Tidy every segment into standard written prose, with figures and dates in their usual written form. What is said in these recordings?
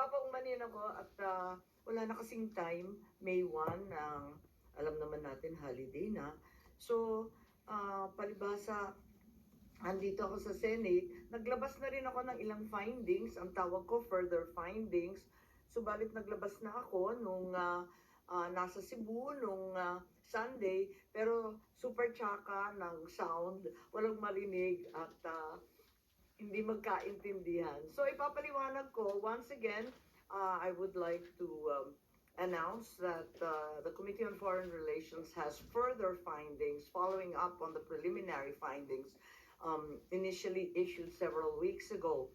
nagpapaumanin ako at wala na kasing time, May 1, alam naman natin holiday na. So, palibhasa, andito ako sa Senate, naglabas na rin ako ng ilang findings, ang tawag ko further findings. Subalit naglabas na ako nung nasa Cebu nung Sunday, pero super tsaka ng sound, walang marinig at hindi magkaintindihan. So ipapaliwanag ko, once again, I would like to announce that the Committee on Foreign Relations has further findings following up on the preliminary findings initially issued several weeks ago.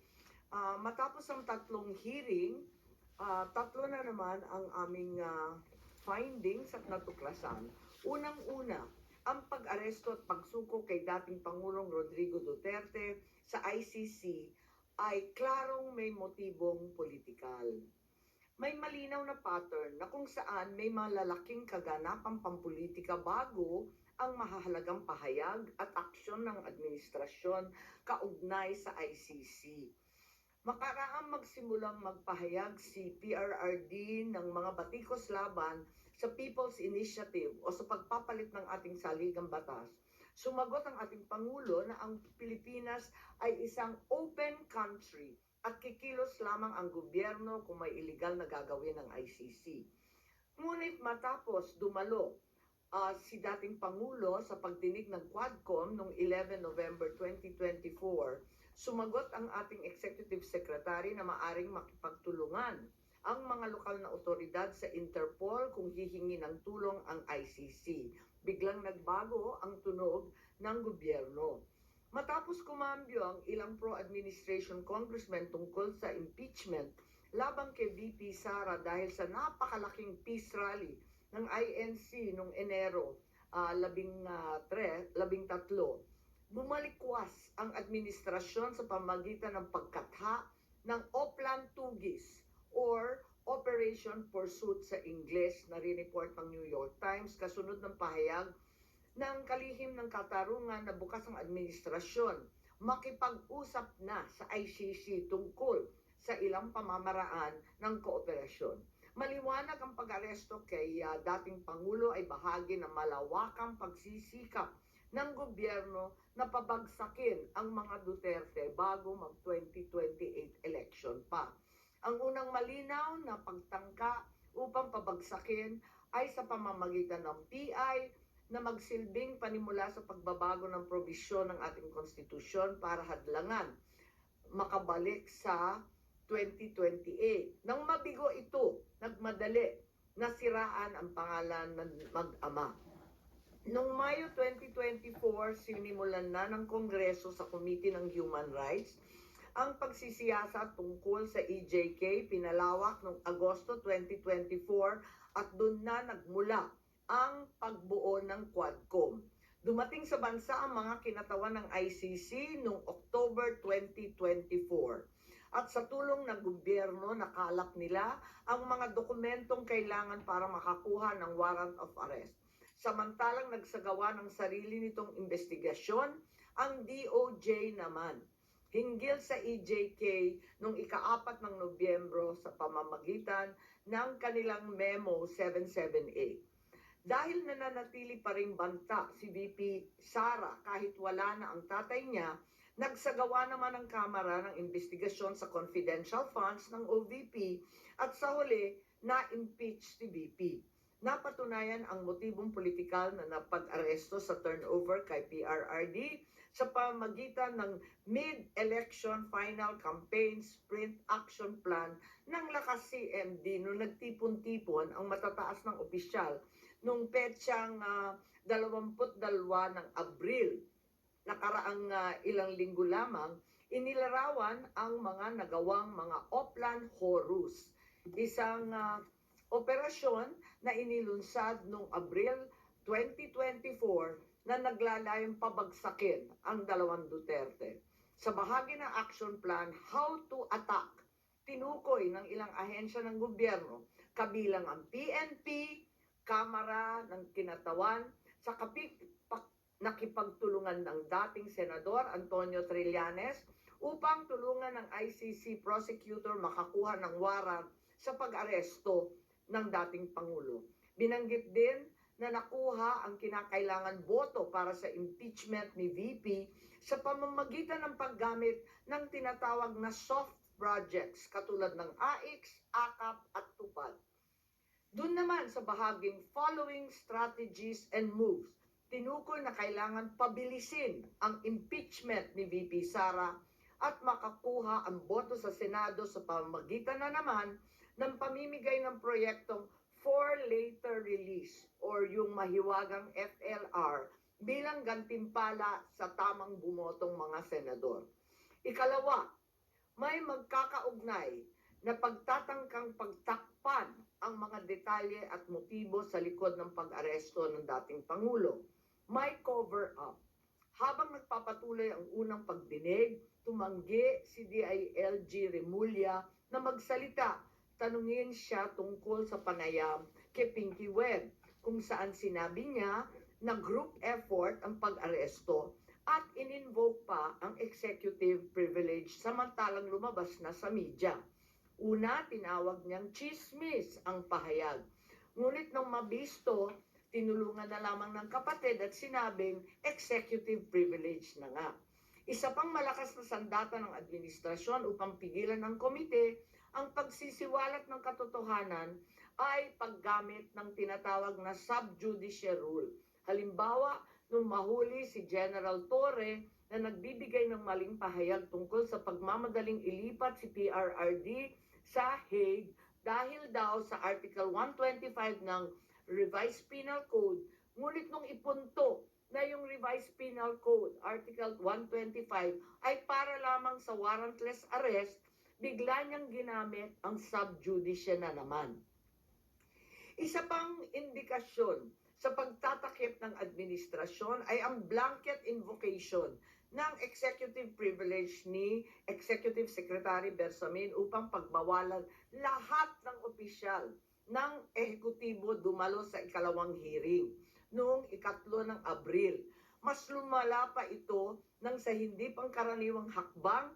Matapos ang tatlong hearing, tatlo na naman ang aming findings at natuklasan. Unang-una, ang pag-aresto at pagsuko kay dating Pangulong Rodrigo Duterte sa ICC ay klarong may motibong politikal. May malinaw na pattern na kung saan may malalaking kaganapang pampolitika bago ang mahahalagang pahayag at aksyon ng administrasyon kaugnay sa ICC. Makaraang magsimulang magpahayag si PRRD ng mga batikos laban sa People's Initiative o sa pagpapalit ng ating saligang batas, sumagot ang ating Pangulo na ang Pilipinas ay isang open country at kikilos lamang ang gobyerno kung may illegal na gagawin ng ICC. Ngunit matapos dumalo si dating Pangulo sa pagdinig ng Quadcom noong 11 November 2024, sumagot ang ating Executive Secretary na maaring makipagtulungan ang mga lokal na otoridad sa Interpol kung hihingi ng tulong ang ICC. Biglang nagbago ang tunog ng gobyerno. Matapos kumambyo ang ilang pro-administration congressmen tungkol sa impeachment labang kay VP Sara dahil sa napakalaking peace rally ng INC noong Enero 13, bumalikwas ang administrasyon sa pamamagitan ng pagkatha ng Oplan Tugis or Operation Pursuit sa Ingles na rineport ng New York Times kasunod ng pahayag ng kalihim ng katarungan na bukas ang administrasyon makipag-usap na sa ICC tungkol sa ilang pamamaraan ng kooperasyon. Maliwanag ang pag-aresto kay dating Pangulo ay bahagi ng malawakang pagsisikap ng gobyerno na pabagsakin ang mga Duterte bago mag-2028 election pa. Ang unang malinaw na pagtangka upang pabagsakin ay sa pamamagitan ng PI na magsilbing panimula sa pagbabago ng probisyon ng ating konstitusyon para hadlangan makabalik sa 2028. Nang mabigo ito, nagmadali na siraan ang pangalan ng mag-ama. Noong Mayo 2024, sinimulan na ng Kongreso sa Committee ng Human Rights ang pagsisiyasat tungkol sa EJK, pinalawak noong Agosto 2024 at doon na nagmula ang pagbuo ng Quadcom. Dumating sa bansa ang mga kinatawan ng ICC noong October 2024. At sa tulong ng gobyerno, nakalap nila ang mga dokumentong kailangan para makakuha ng warrant of arrest. Samantalang nagsagawa ng sarili nitong investigasyon, ang DOJ naman hinggil sa EJK noong ika-4 ng Nobyembro sa pamamagitan ng kanilang Memo 778. Dahil nananatili pa ring banta si VP Sara kahit wala na ang tatay niya, nagsagawa naman ang Kamara ng investigasyon sa confidential funds ng OVP at sa huli, na-impeach si VP. Napatunayan ang motibong politikal na napag-aresto sa turnover kay PRRD sa pamamagitan ng mid-election final campaign sprint action plan ng Lakas CMD noong nagtipon-tipon ang matataas ng opisyal noong petsang 22 ng Abril. Nakaraang ilang linggo lamang, inilarawan ang mga nagawang mga Oplan Horus, isang operasyon na inilunsad noong Abril 2024 na naglalayong pabagsakin ang dalawang Duterte. Sa bahagi ng action plan, How to Attack, tinukoy ng ilang ahensya ng gobyerno, kabilang ang PNP, Kamara ng Kinatawan, sa nakipagtulungan ng dating Senador Antonio Trillanes upang tulungan ng ICC prosecutor makakuha ng warrant sa pag-aresto ng dating Pangulo. Binanggit din na nakuha ang kinakailangan boto para sa impeachment ni VP sa pamamagitan ng paggamit ng tinatawag na soft projects katulad ng AIX, AKAP at TUPAD. Doon naman sa bahaging following strategies and moves, tinukoy na kailangan pabilisin ang impeachment ni VP Sara at makakuha ang boto sa Senado sa pamamagitan na naman ng pamimigay ng proyektong for later release or yung mahiwagang FLR bilang gantimpala sa tamang bumotong mga senador. Ikalawa, may magkakaugnay na pagtatangkang pagtakpan ang mga detalye at motibo sa likod ng pag-aresto ng dating Pangulo. May cover-up. Habang nagpapatuloy ang unang pagdinig, tumanggi si DILG Remulla na magsalita. Tanungin siya tungkol sa panayam kay Pinky Webb, kung saan sinabi niya na group effort ang pag-aresto at in-invoke pa ang executive privilege samantalang lumabas na sa media. Una, tinawag niyang chismis ang pahayag. Ngunit nang mabisto, tinulungan na lamang ng kapatid at sinabing executive privilege na nga. Isa pang malakas na sandata ng administrasyon upang pigilan ng komite ang pagsisiwalat ng katotohanan ay paggamit ng tinatawag na subjudice rule. Halimbawa, nung mahuli si General Torre na nagbibigay ng maling pahayag tungkol sa pagmamadaling ilipat si PRRD sa Hague dahil daw sa Article 125 ng Revised Penal Code, ngunit nung ipunto na yung Revised Penal Code, Article 125, ay para lamang sa warrantless arrest, bigla niyang ginamit ang subjudice na naman. Isa pang indikasyon sa pagtatakip ng administrasyon ay ang blanket invocation ng executive privilege ni Executive Secretary Bersamin upang pagbawalan lahat ng opisyal ng ehekutibo dumalo sa ikalawang hearing noong 3 ng Abril. Mas lumala pa ito nang sa hindi pangkaraniwang hakbang,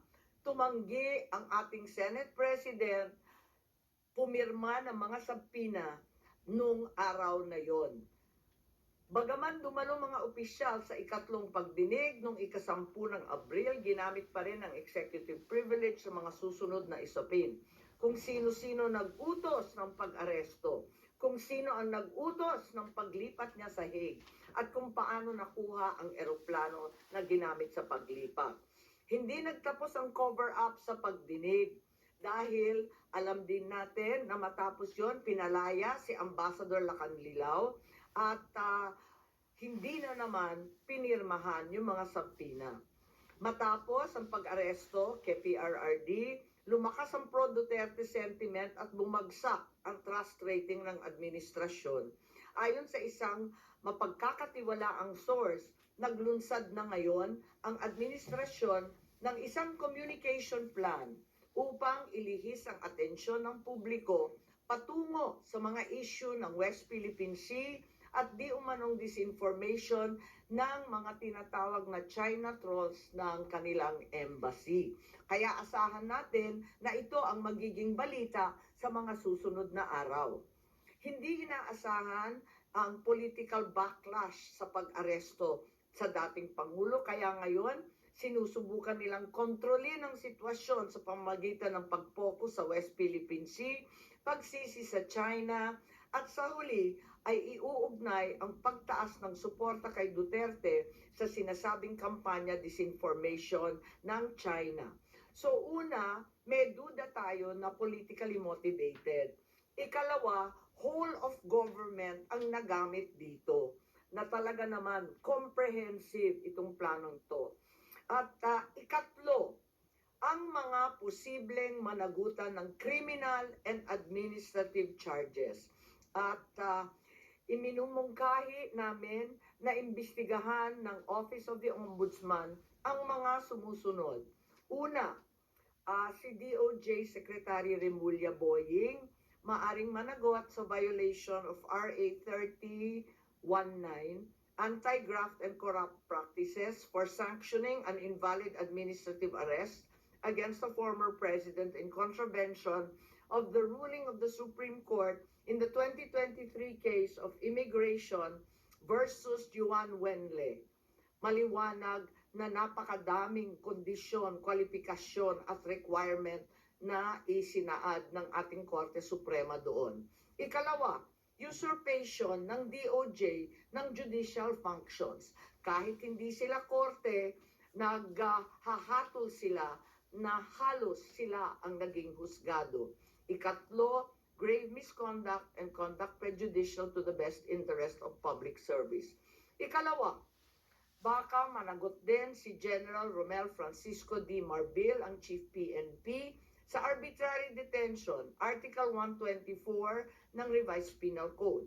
tumanggi ang ating Senate President, pumirma ng mga sabpina nung araw na yon. Bagaman dumalo mga opisyal sa ikatlong pagdinig noong 10 ng Abril, ginamit pa rin ang executive privilege sa mga susunod na isapin. Kung sino-sino nag-utos ng pag-aresto, kung sino ang nag-utos ng paglipat niya sa Hague, at kung paano nakuha ang eroplano na ginamit sa paglipat. Hindi nagtapos ang cover-up sa pagdinig dahil alam din natin na matapos yon pinalaya si Ambassador Lacanlilao at hindi na naman pinirmahan yung mga sabpina. Matapos ang pag-aresto kay PRRD, lumakas ang pro-Duterte sentiment at bumagsak ang trust rating ng administrasyon. Ayon sa isang mapagkakatiwalaang source, naglunsad na ngayon ang administrasyon ng isang communication plan upang ilihis ang atensyon ng publiko patungo sa mga issue ng West Philippine Sea at di umanong disinformation ng mga tinatawag na China trolls ng kanilang embassy. Kaya asahan natin na ito ang magiging balita sa mga susunod na araw. Hindi inaasahan ang political backlash sa pag-aresto sa dating Pangulo, kaya ngayon sinusubukan nilang kontrolin ang sitwasyon sa pamamagitan ng pag-focus sa West Philippine Sea, pagsisi sa China, at sa huli ay iuugnay ang pagtaas ng suporta kay Duterte sa sinasabing kampanya disinformation ng China. So una, may duda tayo na politically motivated. Ikalawa, whole of government ang nagamit dito na talaga naman comprehensive itong planong to. At ikatlo, ang mga posibleng managutan ng criminal and administrative charges. At iminumungkahi namin na imbestigahan ng Office of the Ombudsman ang mga sumusunod. Una, si DOJ Secretary Remulla Boying maaring managot sa violation of RA 3019, Anti-Graft and Corrupt Practices for sanctioning an invalid administrative arrest against the former president in contravention of the ruling of the Supreme Court in the 2023 case of Immigration versus Juan Wenle. Maliwanag na napakadaming kondisyon, kwalifikasyon at requirement na isinaad ng ating Korte Suprema doon. Ikalawa, usurpation ng DOJ ng judicial functions. Kahit hindi sila korte, naghahatol sila na halos sila ang naging husgado. Ikatlo, grave misconduct and conduct prejudicial to the best interest of public service. Ikalawa, baka managot din si General Romel Francisco D. Marbil, ang Chief PNP, sa arbitrary detention, Article 124 ng Revised Penal Code.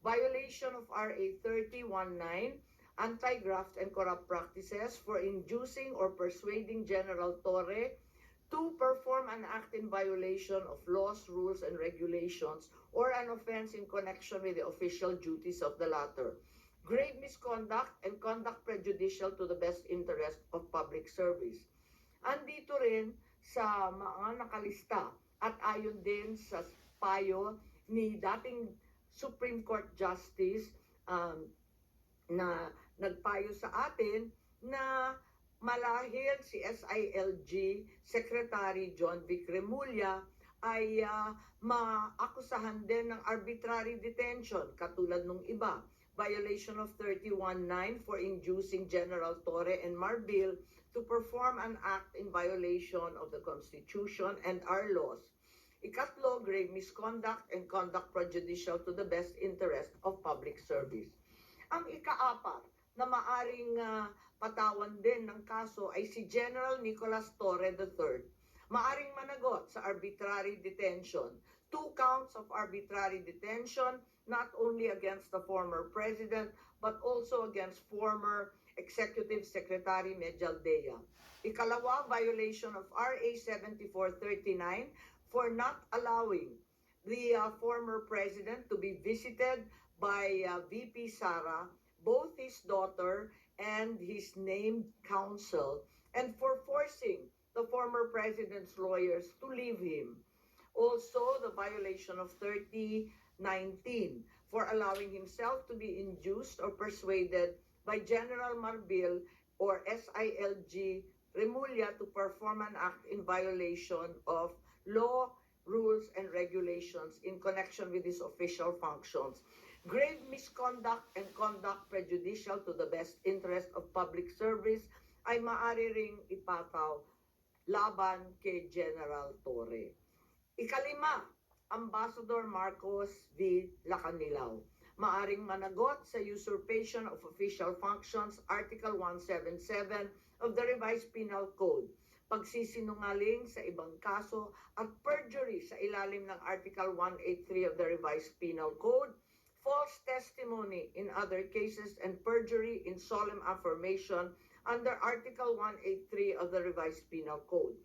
Violation of RA 3019, anti-graft and corrupt practices for inducing or persuading General Torre to perform an act in violation of laws, rules, and regulations or an offense in connection with the official duties of the latter. Grave misconduct and conduct prejudicial to the best interest of public service. Andito rin sa mga nakalista at ayon din sa payo ni dating Supreme Court Justice na nagpayo sa atin na malahil si SILG Secretary John Vic Remulla ay maakusahan din ng arbitrary detention katulad nung iba. Violation of 31.9 for inducing General Torre and Marbil to perform an act in violation of the Constitution and our laws. Ikatlo, grave misconduct and conduct prejudicial to the best interest of public service. Ang ikaapat na maaring patawan din ng kaso ay si General Nicolas Torre III. Maaring managot sa arbitrary detention. 2 counts of arbitrary detention, not only against the former president, but also against former Executive Secretary Medialdea. Ikalawa, violation of RA 7439 for not allowing the former president to be visited by VP Sara, both his daughter and his named counsel, and for forcing the former president's lawyers to leave him. Also, the violation of 3019 for allowing himself to be induced or persuaded by General Marbil or SILG Remulla to perform an act in violation of law, rules, and regulations in connection with his official functions. Grave misconduct and conduct prejudicial to the best interest of public service ay maaari ring ipataw laban kay General Torre. Ikalima, Ambassador Marcos V. Lacanilao. Maaring managot sa usurpation of official functions, Article 177 of the Revised Penal Code, pagsisinungaling sa ibang kaso at perjury sa ilalim ng Article 183 of the Revised Penal Code, false testimony in other cases, and perjury in solemn affirmation under Article 183 of the Revised Penal Code,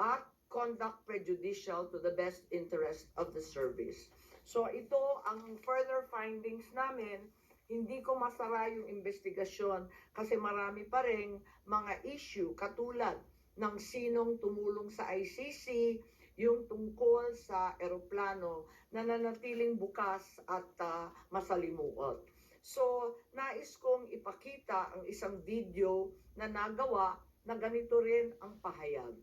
at conduct prejudicial to the best interest of the service. So ito ang further findings namin. Hindi ko masara yung investigasyon kasi marami pa rin mga issue katulad ng sinong tumulong sa ICC, yung tungkol sa eroplano na nanatiling bukas at masalimuot. So, nais kong ipakita ang isang video na nagawa na ganito rin ang pahayag.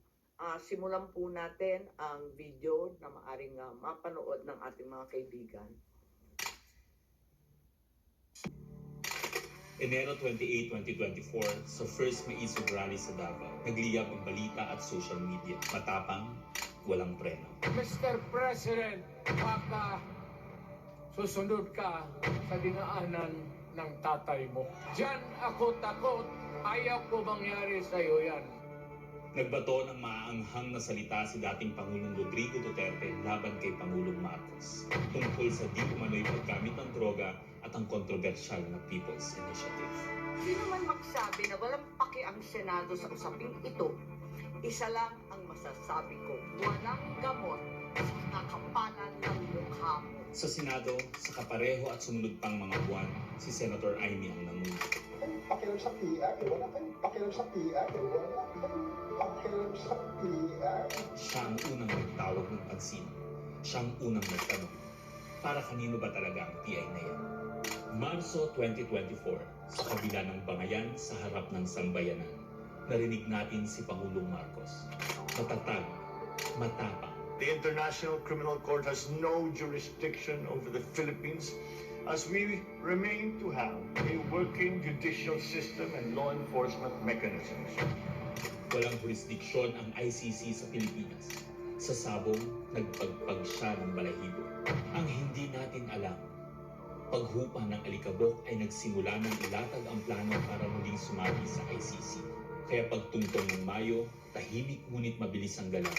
Simulan po natin ang video na maaring mapanood ng ating mga kaibigan. Enero 28, 2024, sa first Maisog Rally sa Davao, nagliyab ang balita at social media. Matapang, walang preno. Mr. President, baka susunod ka sa dinaanan ng tatay mo. Diyan ako takot. Ayaw ko mangyari sa iyo yan. Nagbato ng maaanghang na salita si dating Pangulong Rodrigo Duterte laban kay Pangulong Marcos tungkol sa di umano'y paggamit ng droga at ang kontrobersyal na People's Initiative. Sino man magsabi na walang paki ang Senado sa usaping ito, isa lang ang masasabi ko, walang gamot sa kakapalan ng mukha mo. Sa Senado, sa kapareho at sumunod pang mga buwan, si Senator Amy ang namumuno. Kung pakialam sa PR. Wala kayong pakialam sa PR. Wala kayong pakialam sa PR. Siya ang unang nagtawag ng pansin. Siya ang unang nagtanong. Para kanino ba talaga ang PI na yan? Marso 2024, sa kabila ng bangayan sa harap ng sambayanan, narinig natin si Pangulong Marcos. Matatag, matapang, The International Criminal Court has no jurisdiction over the Philippines as we remain to have a working judicial system and law enforcement mechanisms. walang jurisdiksyon ang ICC sa Pilipinas. Sa sabong, nagpagpag siya ng balahibo. Ang hindi natin alam, paghupa ng alikabok ay nagsimula ng ilatag ang plano para muling sumagi sa ICC. Kaya pagtungtong ng Mayo, tahimik ngunit mabilis ang galaw.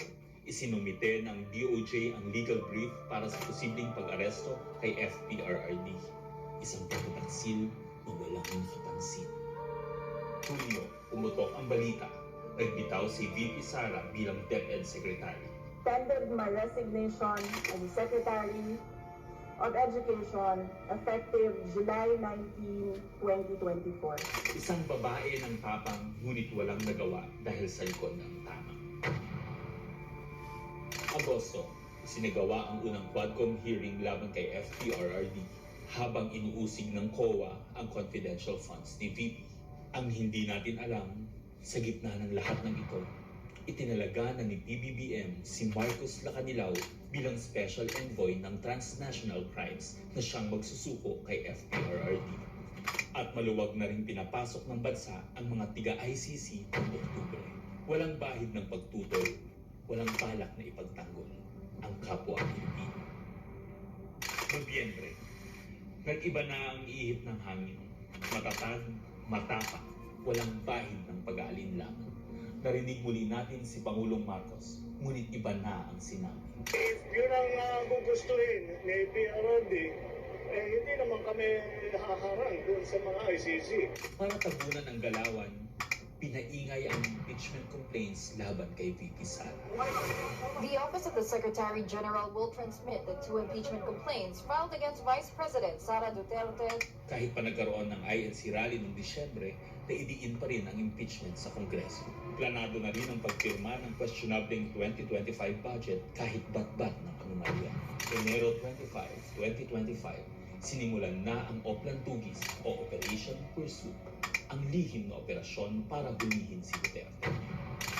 Isinumite ng DOJ ang legal brief para sa posibleng pag-aresto kay FPRRD. Isang pagtataksil na walang nakapansin. Hulyo, pumutok ang balita. Nagbitaw si VP Sara bilang DepEd Secretary. Tendered my resignation as Secretary of Education effective July 19, 2024. Isang babae ng tapang ngunit walang nagawa dahil sa likod ng tama. Agosto, sinagawa ang unang Quadcom hearing laban kay FPRRD habang inuusig ng COA ang confidential funds ni VP. Ang hindi natin alam, sa gitna ng lahat ng ito, itinalaga na ni PBBM si Marcos Lacanilao bilang special envoy ng transnational crimes na siyang magsusuko kay FPRRD. At maluwag na rin pinapasok ng bansa ang mga tiga-ICC noong Oktubre. Walang bahid ng pagtutol, walang balak na ipagtanggol ang kapwa Pilipino. Nobyembre, nag-iba na ang ihip ng hangin. Matatag, matapang, walang bahid ng pag-aalinlangan. Narinig muli natin si Pangulong Marcos, ngunit iba na ang sinabi. If yun ang gugustuhin ni PRRD, hindi naman kami haharang doon sa mga ICC. Para tabunan ang galawan, pinaingay ang impeachment complaints laban kay VP Sara. The Office of the Secretary General will transmit the two impeachment complaints filed against Vice President Sara Duterte. Kahit pa nagkaroon ng INC rally noong Disyembre, naidiin pa rin ang impeachment sa Kongreso. Planado na rin ang pagpirma ng questionableng 2025 budget kahit bat-bat ng anomalya. Enero 25, 2025, sinimulan na ang Oplan Tugis o Operation Pursuit, ang lihim na operasyon para bumihin si Duterte.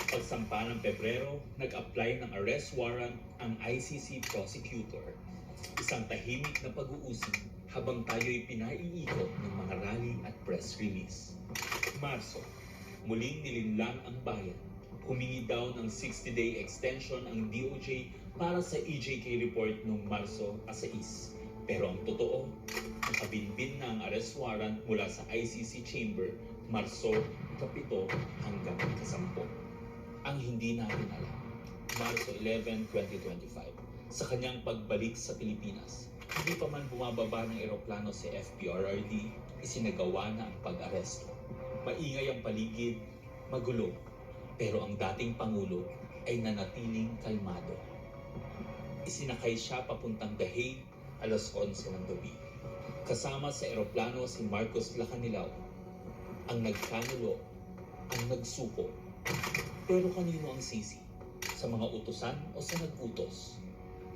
Pagsampa ng Pebrero, nag-apply ng arrest warrant ang ICC prosecutor. Isang tahimik na pag-uusig habang tayo'y pinaiikot ng mga rally at press release. Marso, muling nilinlang ang bayan. Humingi daw ng 60-day extension ang DOJ para sa EJK report noong Marso 6. Pero ang totoo, nakabinbin na ang arrest warrant mula sa ICC chamber Marso 7 hanggang 10. Ang hindi natin alam, Marso 11, 2025, sa kanyang pagbalik sa Pilipinas, hindi pa man bumababa ng eroplano si FPRRD, isinagawa na ang pag-aresto. Maingay ang paligid, magulo, pero ang dating Pangulo ay nanatiling kalmado. Isinakay siya papuntang The Hague alas 11 ng gabi. Kasama sa eroplano si Marcos Lacanilao, ang nagkanulo, ang nagsuko. Pero kanino ang sisi? Sa mga utusan o sa nag-utos?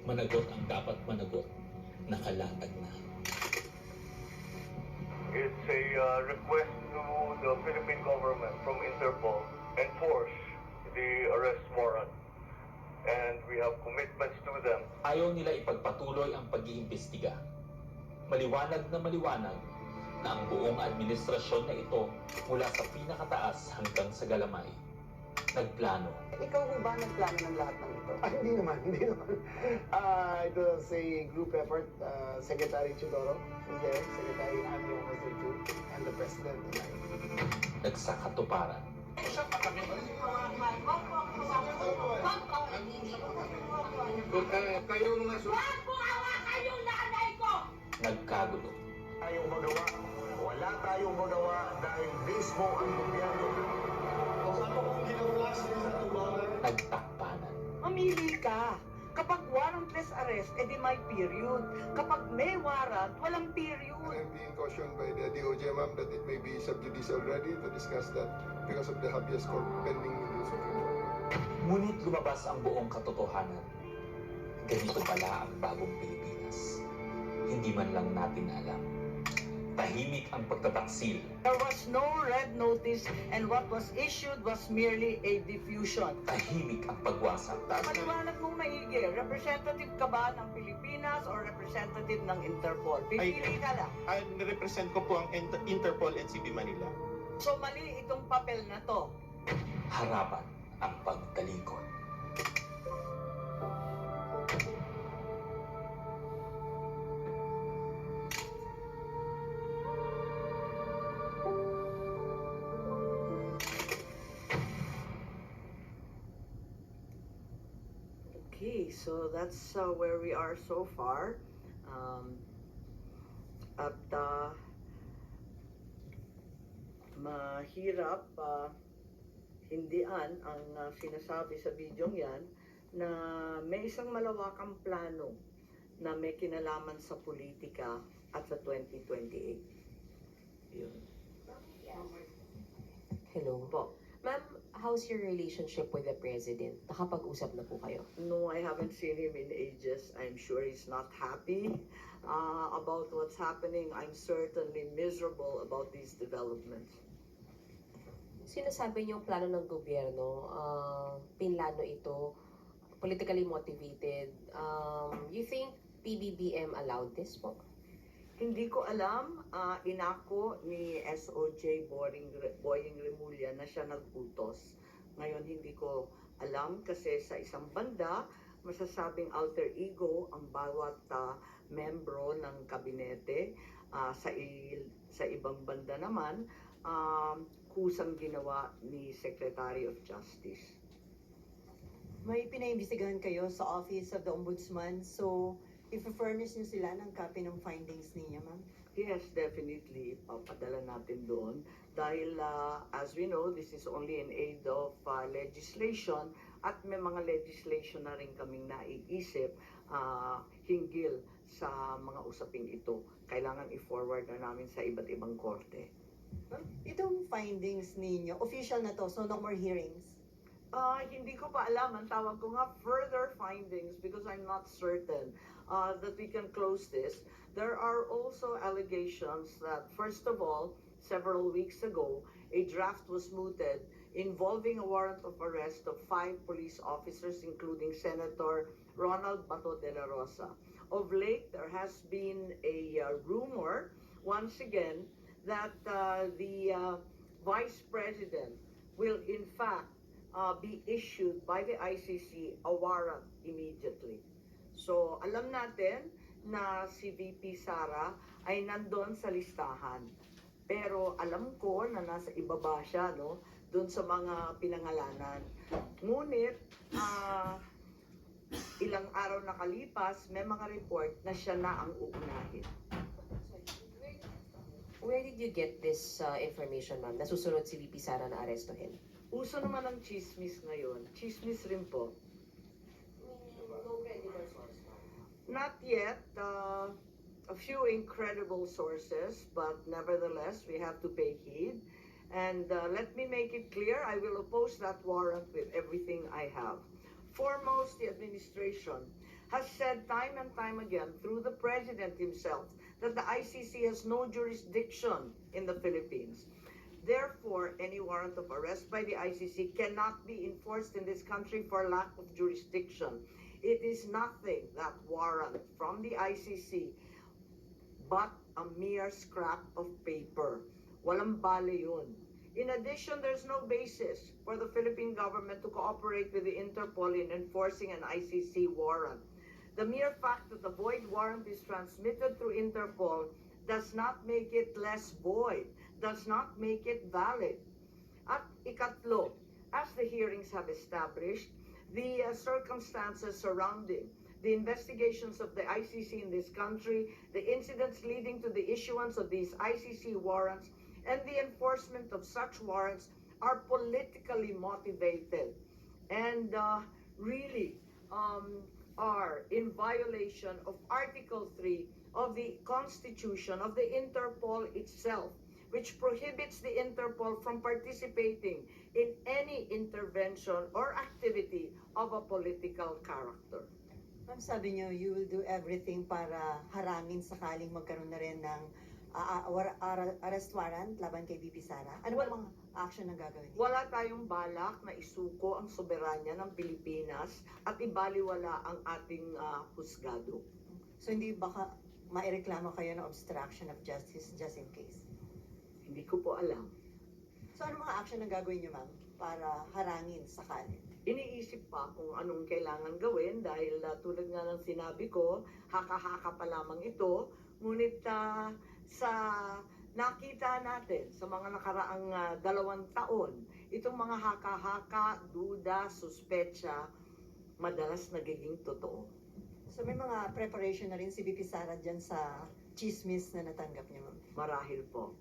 Managot ang dapat managot, nakalatag na. It's a request to the Philippine government from Interpol enforce the arrest warrant. And we have commitments to them. Ayaw nila ipagpatuloy ang pag-iimbestiga. Maliwanag na ang buong administrasyon na ito mula sa pinakataas hanggang sa galamay. Nagplano. Ikaw ho ba nagplano ng lahat ng ito? Hindi naman. It was a group effort. Secretary Chidoro was there, Secretary Amio was there too, and the President and I. Nagsakatuparan. Kayong nasunod. Nagkagulo. Tayong magawa. Wala tayong magawa dahil mismo ang gobyerno. Nagtakpanan. Mamili ka. Kapag warrantless warrantless arrest, edi may period. Kapag may warrant, walang period. I'm being cautioned by the DOJ, ma'am, that it may be sub judice already to discuss that because of the habeas corpus pending in the Supreme Court. Ngunit lumabas ang buong katotohanan. Ganito pala ang bagong Pilipinas. Hindi man lang natin alam. Tahimik ang pagtataksil. There was no red notice and what was issued was merely a diffusion. Tahimik ang pagwasak. Paliwanag mong maigi, representative ka ba ng Pilipinas or representative ng Interpol? Pipili ka lang. Nirepresent ko po ang Interpol and CB Manila. So mali itong papel na to. Harapan ang pagtalikod. Okay, so that's where we are so far. Mahirap hindian ang sinasabi sa bidyong yan na may isang malawakang plano na may kinalaman sa politika at sa 2028. Yun. Hello. Po. Ma'am, how's your relationship with the President? Nakapag-usap na po kayo? No, I haven't seen him in ages. I'm sure he's not happy about what's happening. I'm certainly miserable about these developments. Sinasabi niyong plano ng gobyerno, pinlano ito, politically motivated. You think PBBM allowed this po? Hindi ko alam, inako ni SOJ Boying Remulla na siya nagputos. Ngayon hindi ko alam kasi sa isang banda, masasabing alter ego ang bawat membro ng kabinete. Sa ibang banda naman, kusang ginawa ni Secretary of Justice. May pinaimbestigahan kayo sa Office of the Ombudsman, so i-furnish niyo sila ng copy ng findings ninyo, ma'am? Yes, definitely. Papadala natin doon. Dahil, as we know, this is only in aid of legislation at may mga legislation na rin kaming naiisip hinggil sa mga usaping ito. Kailangan i-forward na namin sa iba't ibang korte. Itong findings ninyo, official na to, so no more hearings? Hindi ko pa alam. Ang tawag ko nga further findings because I'm not certain that we can close this. There are also allegations that, first of all, several weeks ago, a draft was mooted involving a warrant of arrest of 5 police officers, including Senator Ronald Bato de la Rosa. Of late, there has been a rumor, once again, that the Vice President will in fact be issued by the ICC a warrant immediately. So alam natin na si VP Sara ay nandun sa listahan. Pero alam ko na nasa ibaba siya, no? Doon sa mga pinangalanan. Ngunit, ilang araw nakalipas, may mga report na siya na ang uunahin. Where did you get this information, ma'am? Nasusunod si VP Sara na arestuhin? Uso naman ang chismis ngayon. Chismis rin po. Not yet. A few incredible sources, but nevertheless, we have to pay heed. And let me make it clear, I will oppose that warrant with everything I have. Foremost, the administration has said time and time again through the President himself that the ICC has no jurisdiction in the Philippines. Therefore, any warrant of arrest by the ICC cannot be enforced in this country for lack of jurisdiction. It is nothing, that warrant from the ICC, but a mere scrap of paper. Walang bale yun. In addition, there's no basis for the Philippine government to cooperate with the Interpol in enforcing an ICC warrant. The mere fact that the void warrant is transmitted through Interpol does not make it less void, does not make it valid. At ikatlo, as the hearings have established, the circumstances surrounding the investigations of the ICC in this country, the incidents leading to the issuance of these ICC warrants, and the enforcement of such warrants are politically motivated and really are in violation of Article 3 of the Constitution of the Interpol itself, which prohibits the Interpol from participating in any intervention or activity of a political character. Ma'am, sabi niyo, you will do everything para harangin sakaling magkaroon na rin ng arrest warrant laban kay VP Sara. Ano ba mga action na gagawin niyo? Wala tayong balak na isuko ang soberanya ng Pilipinas at ibaliwala ang ating husgado. So hindi baka maireklamo kayo ng obstruction of justice just in case? Hindi ko po alam. So ano mga action na gagawin niyo, ma'am, para harangin sakali? Iniisip pa kung anong kailangan gawin dahil tulad nga ng sinabi ko, haka-haka pa lamang ito. Ngunit sa nakita natin sa mga nakaraang 2 taon, itong mga haka-haka, duda, suspetsa, madalas nagiging totoo. So may mga preparation na rin si VP Sara dyan sa chismis na natanggap niyo, ma'am? Marahil po.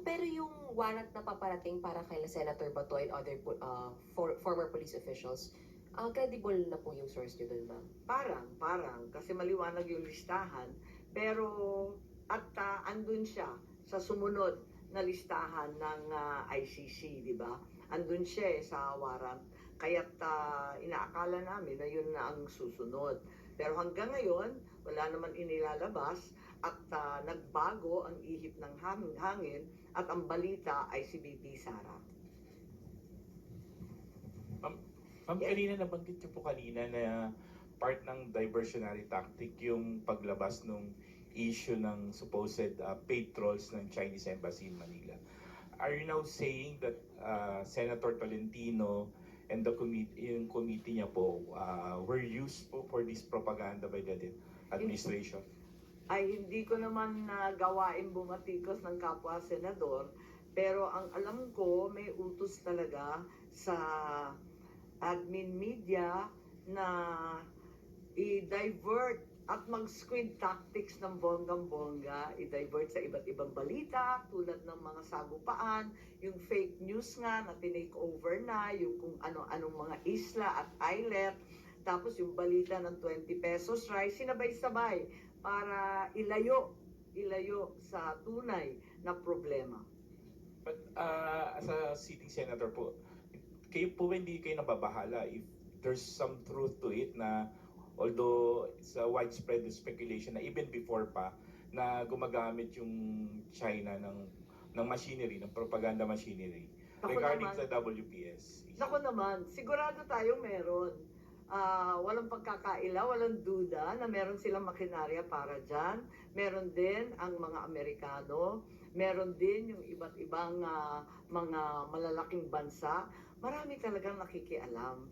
Pero yung warrant na paparating para kay Senator Bato and other former police officials, credible na po yung source nyo dun ba? Parang, kasi maliwanag yung listahan, pero andun siya sa sumunod na listahan ng ICC, di ba? Andun siya sa warrant, kaya't inaakala namin na yun na ang susunod. Pero hanggang ngayon, wala naman inilalabas at nagbago ang ihip ng hangin at ang balita ay si VP Sara. Ma'am, kanina nabanggit niyo po kanina na part ng diversionary tactic yung paglabas ng issue ng supposed paid trolls ng Chinese Embassy in Manila. Are you now saying that Senator Tolentino and the committee niya po were used po for this propaganda by the administration? Ay hindi ko naman gawain bumatikos ng kapwa senador, pero ang alam ko may utos talaga sa admin media na i-divert at mag-squid tactics ng bonggang-bongga, i-divert sa iba't ibang balita tulad ng mga sagupaan, yung fake news nga na tinake over na, yung kung ano-anong mga isla at islet, tapos yung balita ng 20 pesos rice, sinabay-sabay para ilayo sa tunay na problema. But as a sitting senator po, kayo po hindi kayo nababahala if there's some truth to it na although it's a widespread speculation na even before pa na gumagamit yung China ng machinery, ng propaganda machinery regarding sa WPS. Naku naman, sigurado tayo meron. Walang pagkakaila, walang duda na meron silang makinarya para dyan. Meron din ang mga Amerikano, meron din yung iba't ibang mga malalaking bansa. Marami talagang nakikialam.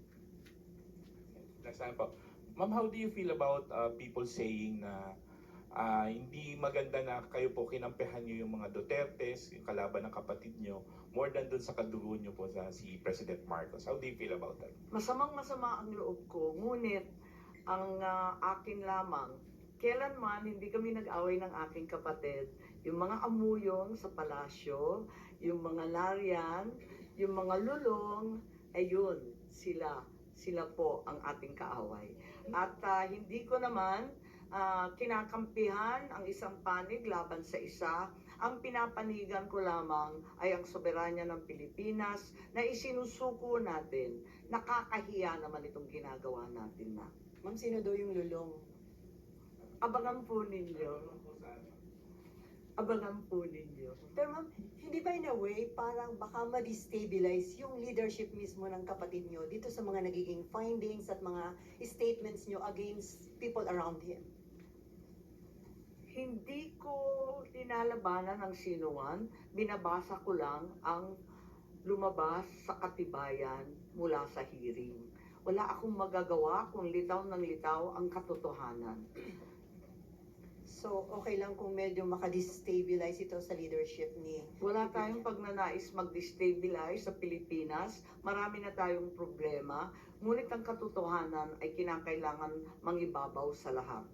Nasaan po? Ma'am, how do you feel about people saying na hindi maganda na kayo po kinampihan nyo yung mga Dutertes, yung kalaban ng kapatid nyo, more than dun sa kadugo nyo po sa si President Marcos? How do you feel about that? Masamang-masama ang loob ko, ngunit ang akin lamang, kailanman hindi kami nag-away ng aking kapatid. Yung mga amuyong sa palasyo, yung mga nariyan, yung mga lulong, ayun, sila po ang ating kaaway. At hindi ko naman kinakampihan ang isang panig laban sa isa. Ang pinapanigan ko lamang ay ang soberanya ng Pilipinas na isinusuko natin. Nakakahiya naman itong ginagawa natin na. Ma'am, sino daw yung lulong? Abangan po ninyo. Abangan po ninyo. Pero ma'am, hindi ba in a way parang baka ma-destabilize yung leadership mismo ng kapatid nyo dito sa mga nagiging findings at mga statements nyo against people around him? Hindi ko tinalabanan ng sinuman, binabasa ko lang ang lumabas sa katibayan mula sa hearing. Wala akong magagawa kung litaw ng litaw ang katotohanan. So, okay lang kung medyo makadestabilize ito sa leadership ni... Wala tayong pagnanais mag-destabilize sa Pilipinas. Marami na tayong problema. Ngunit ang katotohanan ay kinakailangan mangibabaw sa lahat.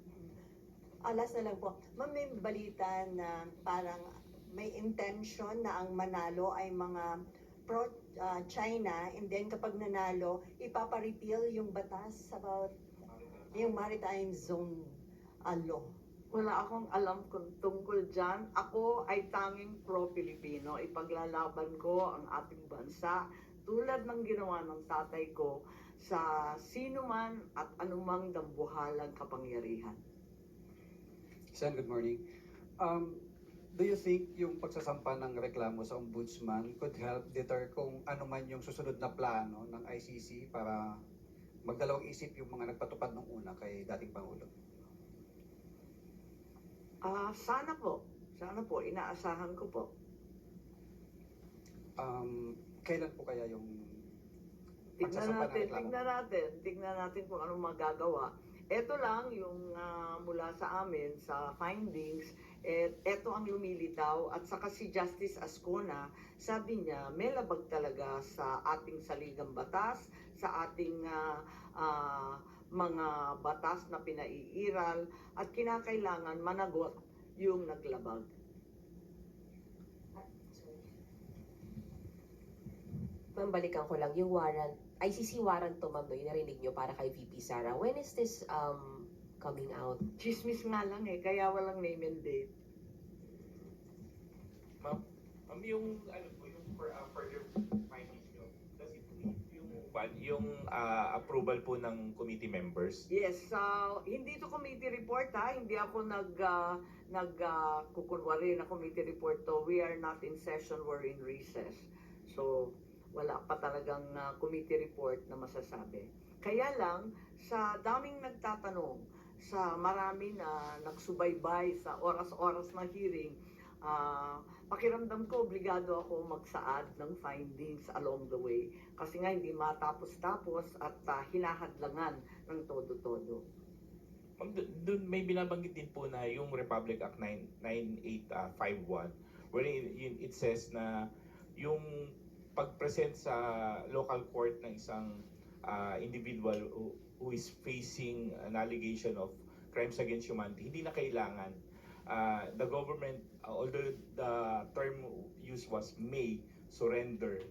Alas na lang po. Ma'am, may balita na parang may intention na ang manalo ay mga pro-China, and then kapag nanalo, ipapa-repeal yung batas about yung maritime zone law. Wala akong alam kung tungkol dyan. Ako ay tanging pro-Pilipino. Ipaglalaban ko ang ating bansa tulad ng ginawa ng tatay ko sa sino man at anumang dambuhalang kapangyarihan. Sen, good morning. Do you think yung pagsasampa ng reklamo sa ombudsman could help deter kung ano man yung susunod na plano ng ICC para magdalawang isip yung mga nagpatupad ng una kay dating Pangulo? Sana po. Sana po. Inaasahan ko po. Kailan po kaya yung Tignan pagsasampa ng reklamo? Tignan natin kung anong magagawa. Ito lang yung mula sa amin, sa findings, ito ang lumilitaw. At saka si Justice Ascona, sabi niya, may labag talaga sa ating saligang batas, sa ating mga batas na pinaiiral, at kinakailangan managot yung naglabag. Ma'am, balikan ko lang yung warrant. ICC warrant to, ma'am, no, yung narinig nyo para kay VP Sara. When is this coming out? Chismis nga lang kaya walang name and date. Ma'am, yung ano po, yung further findings nyo, does it need yung approval po ng committee members? Yes, hindi to committee report hindi ako kukunwari na committee report to. We are not in session, we're in recess. So, wala pa talagang committee report na masasabi. Kaya lang, sa daming nagtatanong, sa marami na nagsubaybay sa oras-oras na hearing, pakiramdam ko, obligado ako magsaad ng findings along the way. Kasi nga hindi matapos-tapos at hinahadlangan ng todo-todo. Doon may binabanggit din po na yung Republic Act 9851 wherein it says na yung pag-present sa local court ng isang individual who is facing an allegation of crimes against humanity, hindi na kailangan the government, although the term used was may surrender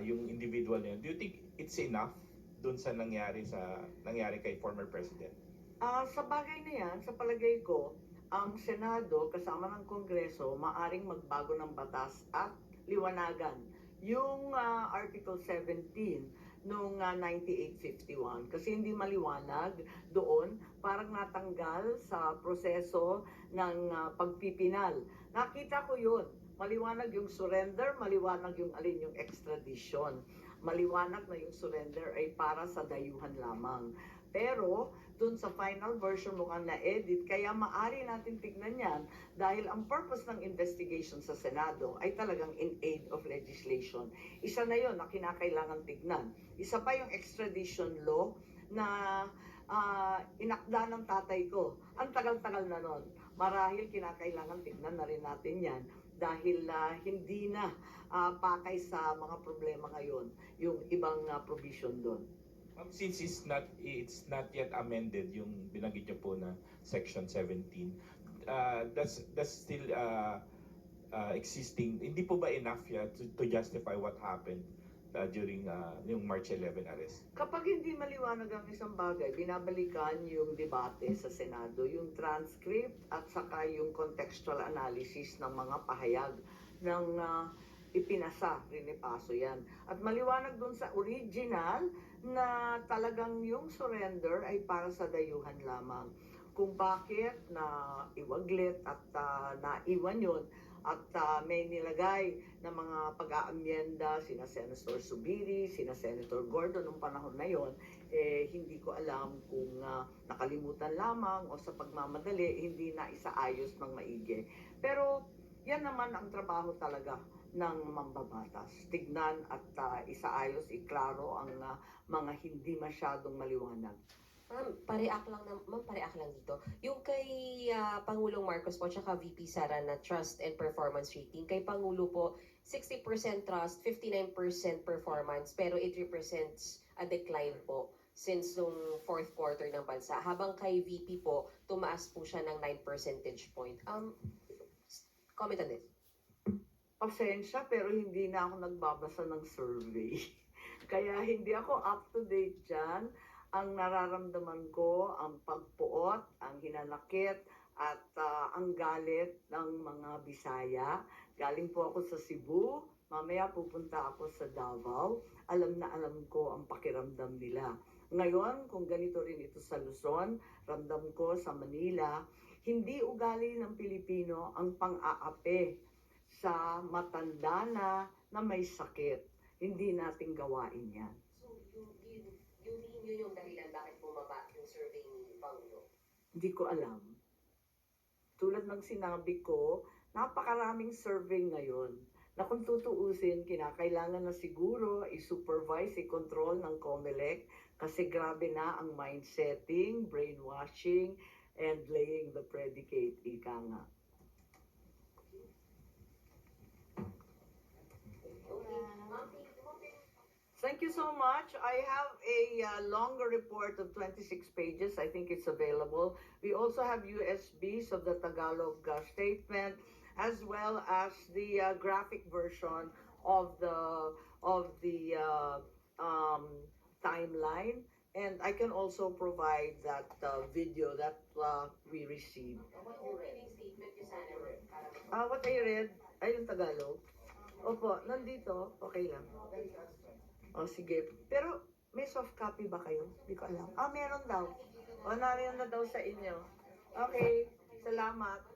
yung individual na yun. Do you think it's enough dun sa nangyari kay former president? Sa bagay na yan, sa palagay ko, ang Senado kasama ng Kongreso maaring magbago ng batas at liwanagan yung Article 17 noong 9851 kasi hindi maliwanag doon, parang natanggal sa proseso ng pagpipinal. Nakita ko yun. Maliwanag yung surrender, maliwanag yung alin yung extradition. Maliwanag na yung surrender ay para sa dayuhan lamang. Pero dun sa final version mukhang na-edit, kaya maari natin tignan yan dahil ang purpose ng investigation sa Senado ay talagang in aid of legislation. Isa na yon na kinakailangan tignan. Isa pa yung extradition law na inakda ng tatay ko. Ang tagal-tagal na nun. Marahil kinakailangan tignan na rin natin yan dahil hindi na pakay sa mga problema ngayon yung ibang provision doon. Since it's not yet amended yung binanggit niyo po na Section 17, that's still existing. Hindi po ba enough to justify what happened during yung March 11 arrest? Kapag hindi maliwanag ang isang bagay, binabalikan yung debate sa Senado, yung transcript at saka yung contextual analysis ng mga pahayag ng ipinasa, rinipaso yan. At maliwanag dun sa original na talagang yung surrender ay para sa dayuhan lamang. Kung bakit na iwaglit at naiwan yun at may nilagay na mga pag-aamyenda sina Senator Subiri, sina Senator Gordon noong panahon na yon, hindi ko alam kung nakalimutan lamang o sa pagmamadali hindi na isaayos ng maigi. Pero yan naman ang trabaho talaga ng mambabatas. Tignan at isaayos, iklaro ang mga hindi masyadong maliwanag. Ma'am, pareact lang dito. Yung kay Pangulong Marcos po tsaka VP Sara na trust and performance rating, kay Pangulo po 60% trust, 59% performance, pero it represents a decline po since nung fourth quarter ng bansa. Habang kay VP po, tumaas po siya ng 9 percentage point. Comment on this. pasensya pero hindi na ako nagbabasa ng survey. Kaya hindi ako up to date dyan. Ang nararamdaman ko, ang pagpuot, ang hinanakit, at ang galit ng mga Bisaya. Galing po ako sa Cebu, mamaya pupunta ako sa Davao. Alam na alam ko ang pakiramdam nila. Ngayon, kung ganito rin ito sa Luzon, ramdam ko sa Manila, hindi ugali ng Pilipino ang pang-aapi sa matanda na may sakit. Hindi natin gawain yan. So, yun yung dahilan bakit bumaba yung survey ni Pangulo? Hindi ko alam. Tulad ng sinabi ko, napakaraming survey ngayon na kung tutuusin, kinakailangan na siguro i-supervise, i-control ng COMELEC kasi grabe na ang mind-setting, brainwashing, and laying the predicate, ika nga. Thank you so much. I have a longer report of 26 pages. I think it's available. We also have USBs of the Tagalog statement, as well as the graphic version of the timeline. And I can also provide that video that we received. Opening statement yung sana read. What I read, ay yung Tagalog. Opo, nandito. Okay lang. O sige. Pero may soft copy ba kayo? Hindi ko alam. Meron daw. O nariyan na daw sa inyo. Okay. Salamat.